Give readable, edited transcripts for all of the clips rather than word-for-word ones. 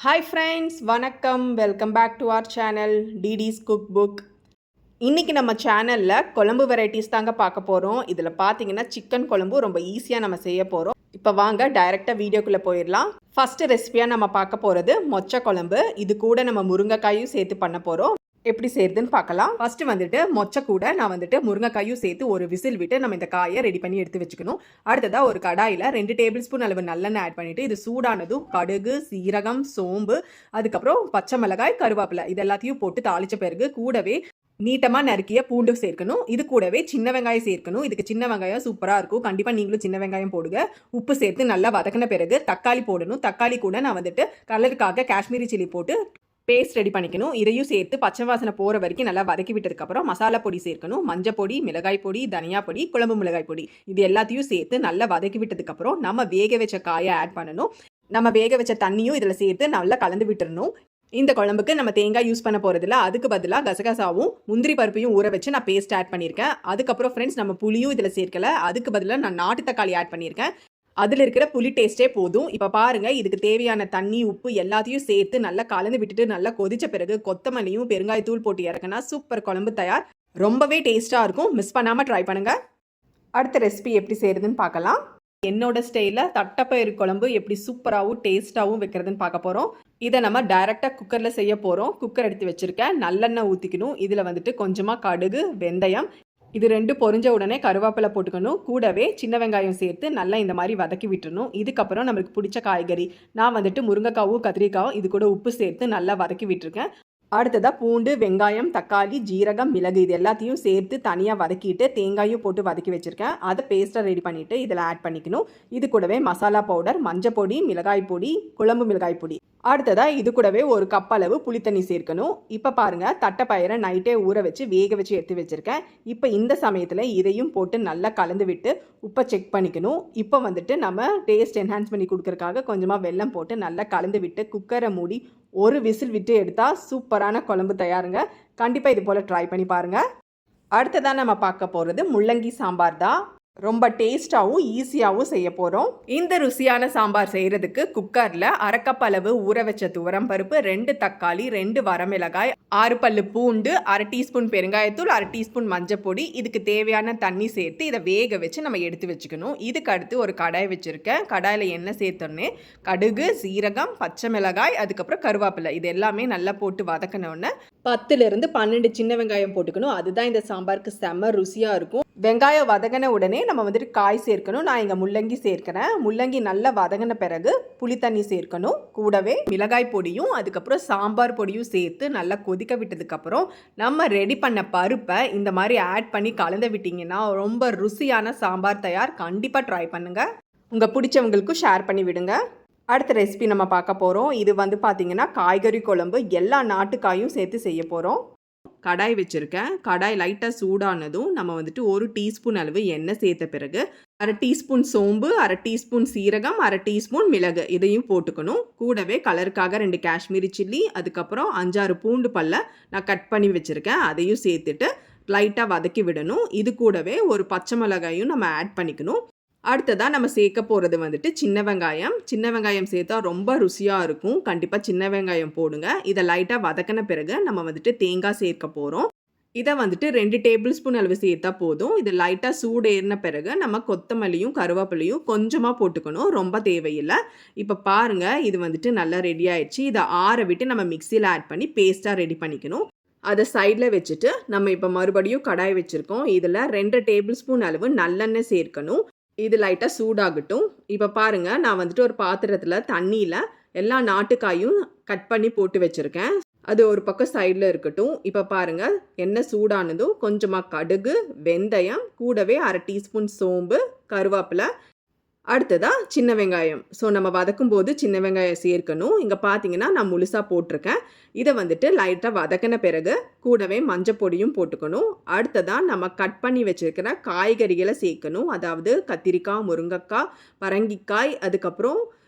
Hi friends, வணக்கம். Welcome back to our channel டிடிஸ் cook book. இன்றைக்கி நம்ம சேனலில் குழம்பு வெரைட்டிஸ் தாங்க பார்க்க போகிறோம். இதில் பார்த்தீங்கன்னா சிக்கன் குழம்பு ரொம்ப ஈஸியாக நம்ம செய்ய போகிறோம். இப்போ வாங்க டைரெக்டாக வீடியோக்குள்ளே போயிடலாம். ஃபஸ்ட்டு ரெசிபியாக நம்ம பார்க்க போகிறது மொச்சை குழம்பு. இது கூட நம்ம முருங்கைக்காயும் சேர்த்து பண்ண போகிறோம். எப்படி செய்யுதுன்னு பார்க்கலாம். ஃபஸ்ட்டு வந்துட்டு மொச்சை கூட நான் வந்துட்டு முருங்கைக்காயும் சேர்த்து ஒரு விசில் விட்டு நம்ம இந்த காயை ரெடி பண்ணி எடுத்து வச்சுக்கணும். அடுத்ததாக ஒரு கடாயில் 2 டேபிள் ஸ்பூன் அளவு நல்லெண்ணெய் ஆட் பண்ணிவிட்டு இது சூடானதும் கடுகு, சீரகம், சோம்பு, அதுக்கப்புறம் பச்சை மிளகாய், கருவேப்பிலை இது எல்லாத்தையும் போட்டு தாளித்த பிறகு கூடவே நீட்டமாக நறுக்கிய பூண்டு சேர்க்கணும். இது கூடவே சின்ன வெங்காயம் சேர்க்கணும். இதுக்கு சின்ன வெங்காயம் சூப்பராக இருக்கும். கண்டிப்பாக நீங்களும் சின்ன வெங்காயம் போடுங்க. உப்பு சேர்த்து நல்லா வதக்கின பிறகு தக்காளி போடணும். தக்காளி கூட நான் வந்துட்டு கலருக்காக காஷ்மீரி சில்லி போட்டு பேஸ்ட் ரெடி பண்ணிக்கணும். இதையும் சேர்த்து பச்சை வாசனை போகிற வரைக்கும் நல்லா வதக்கி விட்டதுக்கப்புறம் மசாலா பொடி சேர்க்கணும். மஞ்சள் பொடி, மிளகாய் பொடி, தனியா பொடி, குழம்பு மிளகாய் பொடி இது எல்லாத்தையும் சேர்த்து நல்லா வதக்கி விட்டதுக்கப்புறம் நம்ம வேக வச்ச காயை ஆட் பண்ணணும். நம்ம வேக வச்ச தண்ணியும் இதில் சேர்த்து நல்லா கலந்து விட்டுறணும். இந்த குழம்புக்கு நம்ம தேங்காய் யூஸ் பண்ண போகிறதில்ல. அதுக்கு பதிலாக கசகசாவும் முந்திரி பருப்பையும் ஊற வச்சு நான் பேஸ்ட் ஆட் பண்ணியிருக்கேன். அதுக்கப்புறம் ஃப்ரெண்ட்ஸ் நம்ம புளியும் இதில் சேர்க்கலை. அதுக்கு பதிலாக நான் நாட்டு தக்காளி ஆட் பண்ணியிருக்கேன். அதில் இருக்கிற புளி டேஸ்ட்டே போதும். இப்போ பாருங்கள், இதுக்கு தேவையான தண்ணி, உப்பு எல்லாத்தையும் சேர்த்து நல்லா கலந்து விட்டுட்டு நல்லா கொதிச்ச பிறகு கொத்தமல்லியும் பெருங்காயத்தூள் போட்டு இறக்குனா சூப்பர் குழம்பு தயார். ரொம்பவே டேஸ்ட்டாக இருக்கும். மிஸ் பண்ணாமல் ட்ரை பண்ணுங்கள். அடுத்த ரெசிபி எப்படி செய்கிறதுன்னு பார்க்கலாம். என்னோட ஸ்டைலில் தட்டைப்பயிறு குழம்பு எப்படி சூப்பராகவும் டேஸ்ட்டாகவும் வைக்கிறதுன்னு பார்க்க போகிறோம். இதை நம்ம டைரெக்டாக குக்கரில் செய்ய போகிறோம். குக்கர் எடுத்து வச்சுருக்கேன். நல்லெண்ணெய் ஊற்றிக்கணும். இதில் வந்துட்டு கொஞ்சமாக கடுகு, வெந்தயம் இது 2 பொரிஞ்ச உடனே கருவேப்பிலை போட்டுக்கணும். கூடவே சின்ன வெங்காயம் சேர்த்து நல்லா இந்த மாதிரி வதக்கி விட்டுறணும். இதுக்கப்புறம் நம்மளுக்கு பிடிச்ச காய்கறி நான் வந்துட்டு முருங்கைக்காவும் கத்திரிக்காவும் இது கூட உப்பு சேர்த்து நல்லா வதக்கி விட்டுருக்கேன். அடுத்ததாக பூண்டு, வெங்காயம், தக்காளி, ஜீரகம், மிளகு இது எல்லாத்தையும் சேர்த்து தனியாக வதக்கிட்டு தேங்காயும் போட்டு வதக்கி வச்சுருக்கேன். அதை பேஸ்ட்டாக ரெடி பண்ணிவிட்டு இதில் ஆட் பண்ணிக்கணும். இது கூடவே மசாலா பவுடர், மஞ்சள் பொடி, மிளகாய் பொடி, குழம்பு மிளகாய் பொடி. அடுத்ததாக இது கூடவே ஒரு கப் அளவு புளித்தண்ணி சேர்க்கணும். இப்போ பாருங்கள், தட்டைப்பயிரை நைட்டே ஊற வச்சு வேக வச்சு எடுத்து வச்சுருக்கேன். இப்போ இந்த சமயத்தில் இதையும் போட்டு நல்லா கலந்து விட்டு உப்பை செக் பண்ணிக்கணும். இப்போ வந்துட்டு நம்ம டேஸ்ட் என்ஹான்ஸ் பண்ணி கொடுக்கறதுக்காக கொஞ்சமாக வெல்லம் போட்டு நல்லா கலந்து விட்டு குக்கரை மூடி ஒரு விசில் விட்டு எடுத்தால் சூப்பரான குழம்பு தயாருங்க. கண்டிப்பாக இது போல் ட்ரை பண்ணி பாருங்கள். அடுத்ததாக நம்ம பார்க்க போகிறது முள்ளங்கி சாம்பார் தான். ரொம்ப டேஸ்ட்டாகவும் ஈஸியாகவும் செய்ய போகிறோம். இந்த ருசியான சாம்பார் செய்கிறதுக்கு குக்கரில் 1/2 கப் அளவு ஊற வச்ச துவரம் பருப்பு, 2 தக்காளி, 2 வரமிளகாய், 6 பல்லு பூண்டு, 1/2 டீஸ்பூன் பெருங்காயத்தூள், 1/2 டீஸ்பூன் மஞ்சள் பொடி, இதுக்கு தேவையான தண்ணி சேர்த்து இதை வேக வச்சு நம்ம எடுத்து வச்சுக்கணும். இதுக்கு அடுத்து ஒரு கடாய் வச்சுருக்கேன். கடாயில் எண்ணெய் சேர்த்தோன்னே கடுகு, சீரகம், பச்சை மிளகாய், அதுக்கப்புறம் கருவேப்பிலை இது எல்லாமே நல்லா போட்டு வதக்கினோடனே 10லிருந்து 12 சின்ன வெங்காயம் போட்டுக்கணும். அதுதான் இந்த சாம்பாருக்கு செம்ம ருசியாக இருக்கும். வெங்காயம் வதங்கின உடனே நம்ம வந்துட்டு காய் சேர்க்கணும். நான் இங்கே முள்ளங்கி சேர்க்கிறேன். முள்ளங்கி நல்லா வதங்கின பிறகு புளி தண்ணி சேர்க்கணும். கூடவே மிளகாய் பொடியும் அதுக்கப்புறம் சாம்பார் பொடியும் சேர்த்து நல்லா கொதிக்க விட்டதுக்கப்புறம் நம்ம ரெடி பண்ண பருப்பை இந்த மாதிரி ஆட் பண்ணி கலந்து விட்டிங்கன்னா ரொம்ப ருசியான சாம்பார் தயார். கண்டிப்பாக ட்ரை பண்ணுங்கள். உங்கள் பிடிச்சவங்களுக்கும் ஷேர் பண்ணி விடுங்க. அடுத்த ரெசிபி நம்ம பார்க்க போகிறோம். இது வந்து பார்த்திங்கன்னா காய்கறி குழம்பு. எல்லா நாட்டுக்காயும் சேர்த்து செய்ய போகிறோம். கடாய் வச்சுருக்கேன். கடாய் லைட்டாக சூடானதும் நம்ம வந்துட்டு 1 டீஸ்பூன் அளவு எண்ணெய் சேர்த்த பிறகு 1/2 டீஸ்பூன் சோம்பு, 1/2 டீஸ்பூன் சீரகம், 1/2 டீஸ்பூன் மிளகு இதையும் போட்டுக்கணும். கூடவே கலருக்காக 2 காஷ்மீரி சில்லி, அதுக்கப்புறம் 5-6 பூண்டு பல்ல நான் கட் பண்ணி வச்சுருக்கேன். அதையும் சேர்த்துட்டு லைட்டாக வதக்கி விடணும். இது கூடவே ஒரு பச்சை மிளகாயும் நம்ம ஆட் பண்ணிக்கணும். அடுத்ததாக நம்ம சேர்க்க போகிறது வந்துட்டு சின்ன வெங்காயம். சின்ன வெங்காயம் சேர்த்தா ரொம்ப ருசியாக இருக்கும். கண்டிப்பாக சின்ன வெங்காயம் போடுங்க. இதை லைட்டாக வதக்கின பிறகு நம்ம வந்துட்டு தேங்காய் சேர்க்க போகிறோம். இதை வந்துட்டு 2 டேபிள் ஸ்பூன் அளவு சேர்த்தா போதும். இது லைட்டாக சூடு ஏறின பிறகு நம்ம கொத்தமல்லியும் கருவேப்பிலையும் கொஞ்சமாக போட்டுக்கணும். ரொம்ப தேவையில்லை. இப்போ பாருங்கள், இது வந்துட்டு நல்லா ரெடி ஆயிடுச்சு. இதை ஆற விட்டு நம்ம மிக்சியில் ஆட் பண்ணி பேஸ்ட்டாக ரெடி பண்ணிக்கணும். அதை சைடில் வச்சுட்டு நம்ம இப்போ மறுபடியும் கடாய் வச்சுருக்கோம். இதில் 2 டேபிள் ஸ்பூன் அளவு நல்லெண்ணெய் சேர்க்கணும். இது லைட்டாக சூடாகட்டும். இப்போ பாருங்கள், நான் வந்துட்டு ஒரு பாத்திரத்தில் தண்ணியில் எல்லா நாட்டுக்காயும் கட் பண்ணி போட்டு வச்சுருக்கேன். அது ஒரு பக்கம் சைடில் இருக்கட்டும். இப்போ பாருங்கள், எண்ணெய் சூடானதும் கொஞ்சமாக கடுகு, வெந்தயம், கூடவே 1/2 டீஸ்பூன் சோம்பு, கருவேப்பிலை, அடுத்ததாக சின்ன வெங்காயம். ஸோ நம்ம வதக்கும் போது சின்ன வெங்காயம் சேர்க்கணும். இங்கே பார்த்தீங்கன்னா நான் முழுசாக போட்டிருக்கேன். இதை வந்துட்டு லைட்டாக வதக்கின பிறகு கூடவே மஞ்சள் பொடியும் போட்டுக்கணும். அடுத்ததாக நம்ம கட் பண்ணி வச்சுருக்கிற காய்கறிகளை சேர்க்கணும். அதாவது கத்திரிக்காய், முருங்கைக்காய், பரங்கிக்காய், அதுக்கப்புறம்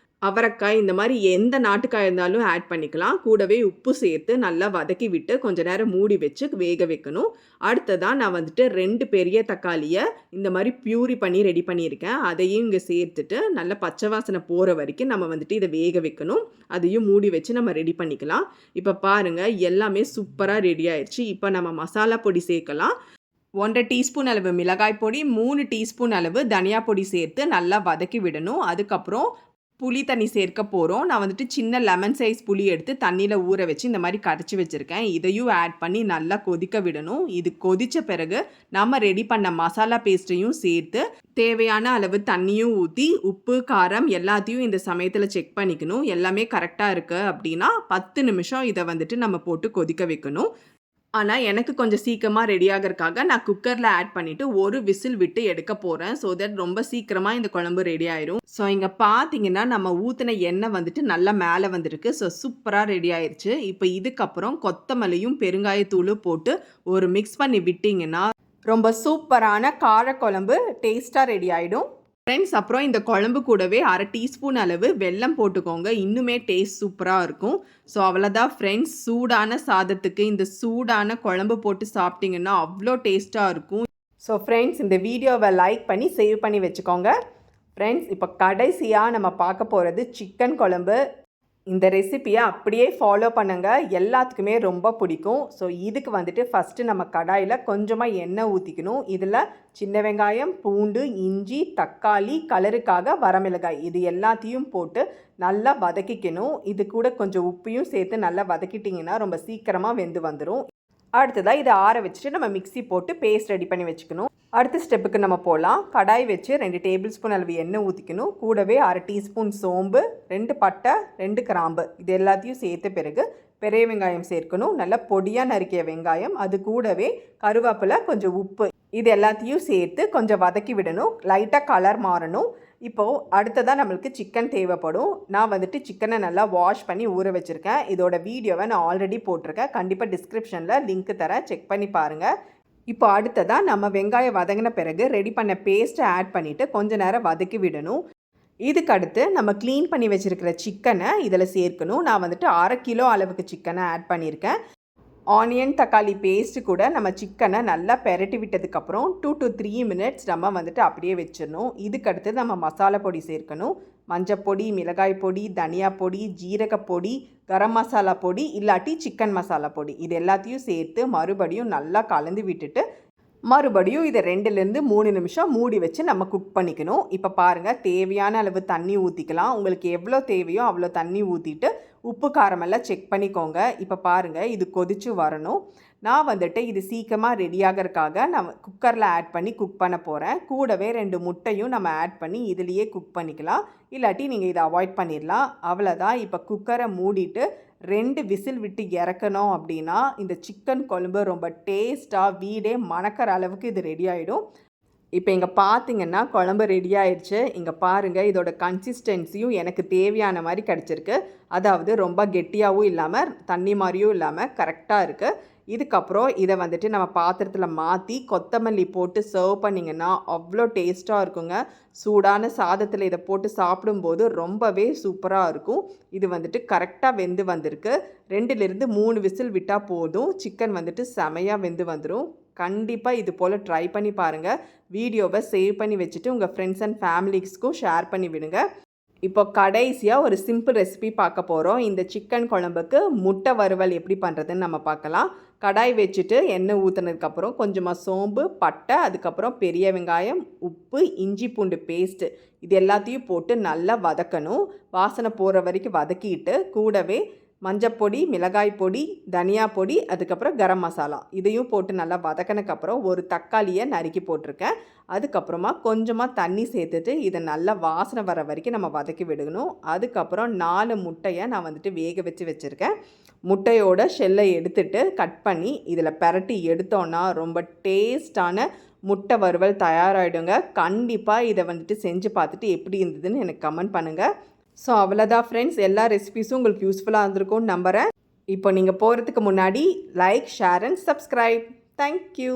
அவரைக்காய் இந்த மாதிரி எந்த நாட்டுக்காய் இருந்தாலும் ஆட் பண்ணிக்கலாம். கூடவே உப்பு சேர்த்து நல்லா வதக்கி விட்டு கொஞ்ச நேரம் மூடி வச்சு வேக வைக்கணும். அடுத்ததான் நான் வந்துட்டு 2 பெரிய தக்காளியை இந்த மாதிரி பியூரி பண்ணி ரெடி பண்ணியிருக்கேன். அதையும் இங்கே சேர்த்துட்டு நல்லா பச்சை வாசனை போகிற வரைக்கும் நம்ம வந்துட்டு இதை வேக வைக்கணும். அதையும் மூடி வச்சு நம்ம ரெடி பண்ணிக்கலாம். இப்போ பாருங்கள், எல்லாமே சூப்பராக ரெடி ஆயிடுச்சு. இப்போ நம்ம மசாலா பொடி சேர்க்கலாம். 1.5 டீஸ்பூன் அளவு மிளகாய் பொடி, 3 டீஸ்பூன் அளவு தனியா பொடி சேர்த்து நல்லா வதக்கி விடணும். அதுக்கப்புறம் புளி தண்ணி சேர்க்க போகிறோம். நான் வந்துட்டு சின்ன லெமன் சைஸ் புளி எடுத்து தண்ணியில் ஊற வச்சு இந்த மாதிரி கரைச்சி வச்சுருக்கேன். இதையும் ஆட் பண்ணி நல்லா கொதிக்க விடணும். இது கொதித்த பிறகு நம்ம ரெடி பண்ண மசாலா பேஸ்ட்டையும் சேர்த்து தேவையான அளவு தண்ணியும் ஊற்றி உப்பு காரம் எல்லாத்தையும் இந்த சமயத்தில் செக் பண்ணிக்கணும். எல்லாமே கரெக்டாக இருக்குது அப்படின்னா 10 நிமிஷம் இதை வந்துட்டு நம்ம போட்டு கொதிக்க வைக்கணும். ஆனால் எனக்கு கொஞ்சம் சீக்கிரமாக ரெடி ஆகிறதுக்காக நான் குக்கரில் ஆட் பண்ணிவிட்டு ஒரு விசில் விட்டு எடுக்க போகிறேன். ஸோ தட் ரொம்ப சீக்கிரமாக இந்த குழம்பு ரெடி ஆயிரும். ஸோ இங்கே பார்த்தீங்கன்னா நம்ம ஊற்றின எண்ணெய் வந்துட்டு நல்லா மேலே வந்திருக்கு. ஸோ சூப்பராக ரெடி ஆயிடுச்சு. இப்போ இதுக்கப்புறம் கொத்தமல்லியும் பெருங்காயத்தூளும் போட்டு ஒரு மிக்ஸ் பண்ணி விட்டிங்கன்னா ரொம்ப சூப்பரான காரக்குழம்பு டேஸ்ட்டாக ரெடி ஆகிடும். ஃப்ரெண்ட்ஸ், அப்புறம் இந்த குழம்பு கூடவே 1/2 டீஸ்பூன் அளவு வெல்லம் போட்டுக்கோங்க. இன்னுமே டேஸ்ட் சூப்பராக இருக்கும். ஸோ அவ்வளோதான் ஃப்ரெண்ட்ஸ், சூடான சாதத்துக்கு இந்த சூடான குழம்பு போட்டு சாப்பிட்டிங்கன்னா அவ்வளோ டேஸ்ட்டாக இருக்கும். ஸோ ஃப்ரெண்ட்ஸ், இந்த வீடியோவை லைக் பண்ணி சேவ் பண்ணி வச்சுக்கோங்க. ஃப்ரெண்ட்ஸ், இப்போ கடைசியாக நம்ம பார்க்க போகிறது சிக்கன் குழம்பு. இந்த ரெசிப்பியை அப்படியே ஃபாலோ பண்ணுங்கள், எல்லாத்துக்குமே ரொம்ப பிடிக்கும். ஸோ இதுக்கு வந்துட்டு ஃபஸ்ட்டு நம்ம கடாயில் கொஞ்சமாக எண்ணெய் ஊற்றிக்கணும். இதில் சின்ன வெங்காயம், பூண்டு, இஞ்சி, தக்காளி, கலருக்காக வரமிளகாய் இது எல்லாத்தையும் போட்டு நல்லா வதக்கிக்கணும். இது கூட கொஞ்சம் உப்பையும் சேர்த்து நல்லா வதக்கிட்டிங்கன்னா ரொம்ப சீக்கிரமாக வெந்து வந்துடும். அடுத்ததாக இதை ஆற வச்சுட்டு நம்ம மிக்ஸி போட்டு பேஸ்ட் ரெடி பண்ணி வச்சுக்கணும். அடுத்த ஸ்டெப்புக்கு நம்ம போகலாம். கடாய் வச்சு 2 டேபிள் ஸ்பூன் அளவு எண்ணெய் ஊற்றிக்கணும். கூடவே 1/2 டீஸ்பூன் சோம்பு, 2 பட்டை, 2 கிராம்பு இது எல்லாத்தையும் சேர்த்த பிறகு பெரிய வெங்காயம் சேர்க்கணும். நல்லா பொடியாக நறுக்கிய வெங்காயம், அது கூடவே கருவேப்பிலை, கொஞ்சம் உப்பு இது எல்லாத்தையும் சேர்த்து கொஞ்சம் வதக்கி விடணும். லைட்டாக கலர் மாறணும். இப்போது அடுத்ததாக நம்மளுக்கு சிக்கன் தேவைப்படும். நான் வந்துட்டு சிக்கனை நல்லா வாஷ் பண்ணி ஊற வச்சுருக்கேன். இதோட வீடியோவை நான் ஆல்ரெடி போட்டிருக்கேன். கண்டிப்பாக டிஸ்கிரிப்ஷனில் லிங்க் தரேன், செக் பண்ணி பாருங்கள். இப்போ அடுத்ததாக நம்ம வெங்காயம் வதங்கின பிறகு ரெடி பண்ண பேஸ்ட்டை ஆட் பண்ணிவிட்டு கொஞ்ச நேரம் வதக்கி விடணும். இதுக்கு அடுத்து நம்ம க்ளீன் பண்ணி வச்சுருக்கிற சிக்கனை இதில் சேர்க்கணும். நான் வந்துட்டு 1/2 கிலோ அளவுக்கு சிக்கனை ஆட் பண்ணியிருக்கேன். ஆனியன் தக்காளி பேஸ்ட்டு கூட நம்ம சிக்கனை நல்லா பெரட்டி விட்டதுக்கப்புறம் 2 to 3 மினிட்ஸ் நம்ம வந்துட்டு அப்படியே வச்சிடணும். இதுக்கடுத்து நம்ம மசாலா பொடி சேர்க்கணும். மஞ்சப்பொடி, மிளகாய் பொடி, தனியா பொடி, ஜீரகப்பொடி, கரம் மசாலா பொடி இல்லாட்டி சிக்கன் மசாலா பொடி இது எல்லாத்தையும் சேர்த்து மறுபடியும் நல்லா கலந்து விட்டுட்டு மறுபடியும் இதை 2லேருந்து 3 நிமிஷம் மூடி வச்சு நம்ம குக் பண்ணிக்கணும். இப்போ பாருங்கள், தேவையான அளவு தண்ணி ஊற்றிக்கலாம். உங்களுக்கு எவ்வளோ தேவையோ அவ்வளோ தண்ணி ஊற்றிட்டு உப்பு காரமெல்லாம் செக் பண்ணிக்கோங்க. இப்போ பாருங்கள், இது கொதித்து வரணும். நான் வந்துட்டு இது சீக்கிரமாக ரெடியாகிறதுக்காக நான் குக்கரில் ஆட் பண்ணி குக் பண்ண போகிறேன். கூடவே 2 முட்டையும் நம்ம ஆட் பண்ணி இதுலேயே குக் பண்ணிக்கலாம். இல்லாட்டி நீங்கள் இதை அவாய்ட் பண்ணிடலாம். அவ்வளோதான். இப்போ குக்கரை மூடிட்டு 2 விசில் விட்டு இறக்கணும் அப்படின்னா இந்த சிக்கன் குழம்பு ரொம்ப டேஸ்ட்டாக வீடே மணக்கிற அளவுக்கு இது ரெடி ஆகிடும். இப்போ இங்கே பார்த்தீங்கன்னா குழம்பு ரெடி ஆயிடுச்சு. இங்கே பாருங்கள், இதோட கன்சிஸ்டன்சியும் எனக்கு தேவையான மாதிரி கிடச்சிருக்கு. அதாவது ரொம்ப கெட்டியாகவும் இல்லாமல் தண்ணி மாதிரியும் இல்லாமல் கரெக்டாக இருக்குது. இதுக்கப்புறம் இதை வந்துட்டு நம்ம பாத்திரத்தில் மாற்றி கொத்தமல்லி போட்டு சர்வ் பண்ணிங்கன்னா அவ்வளோ டேஸ்ட்டாக இருக்குங்க. சூடான சாதத்தில் இதை போட்டு சாப்பிடும்போது ரொம்பவே சூப்பராக இருக்கும். இது வந்துட்டு கரெக்டாக வெந்து வந்திருக்கு. 2லேருந்து 3 விசில் விட்டால் போதும். சிக்கன் வந்துட்டு செமையாக வெந்து வந்துடும். கண்டிப்பாக இது போல் ட்ரை பண்ணி பாருங்கள். வீடியோவை சேவ் பண்ணி வச்சுட்டு உங்கள் ஃப்ரெண்ட்ஸ் அண்ட் ஃபேமிலிஸ்க்கும் ஷேர் பண்ணி விடுங்க. இப்போ கடைசியாக ஒரு சிம்பிள் ரெசிபி பார்க்க போகிறோம். இந்த சிக்கன் குழம்புக்கு முட்டை வறுவல் எப்படி பண்ணுறதுன்னு நம்ம பார்க்கலாம். கடாய் வச்சுட்டு எண்ணெய் ஊற்றினதுக்கப்புறம் கொஞ்சமாக சோம்பு, பட்டை, அதுக்கப்புறம் பெரிய வெங்காயம், உப்பு, இஞ்சி பூண்டு பேஸ்ட்டு இது எல்லாத்தையும் போட்டு நல்லா வதக்கணும். வாசனை போகிற வரைக்கும் வதக்கிட்டு கூடவே மஞ்சப்பொடி, மிளகாய் பொடி, தனியா பொடி, அதுக்கப்புறம் கரம் மசாலா இதையும் போட்டு நல்லா வதக்கினதுக்கப்புறம் ஒரு தக்காளியை நறுக்கி போட்டிருக்கேன். அதுக்கப்புறமா கொஞ்சமாக தண்ணி சேர்த்துட்டு இதை நல்லா வாசனை வர வரைக்கும் நம்ம வதக்கி விடணும். அதுக்கப்புறம் 4 முட்டையை நான் வந்துட்டு வேக வச்சுருக்கேன். முட்டையோட ஷெல்லை எடுத்துட்டு கட் பண்ணி இதில் பெரட்டி எடுத்தோன்னா ரொம்ப டேஸ்டான முட்டை வறுவல் தயாராகிடுங்க. கண்டிப்பாக இதை வந்துட்டு செஞ்சு பார்த்துட்டு எப்படி இருந்ததுன்னு எனக்கு கமெண்ட் பண்ணுங்கள். ஸோ அவ்வளோதான் ஃப்ரெண்ட்ஸ், எல்லா ரெசிபீஸும் உங்களுக்கு யூஸ்ஃபுல்லாக இருந்திருக்கும்னு நம்புகிறேன். இப்போ நீங்கள் போகிறதுக்கு முன்னாடி like, share and subscribe. Thank you.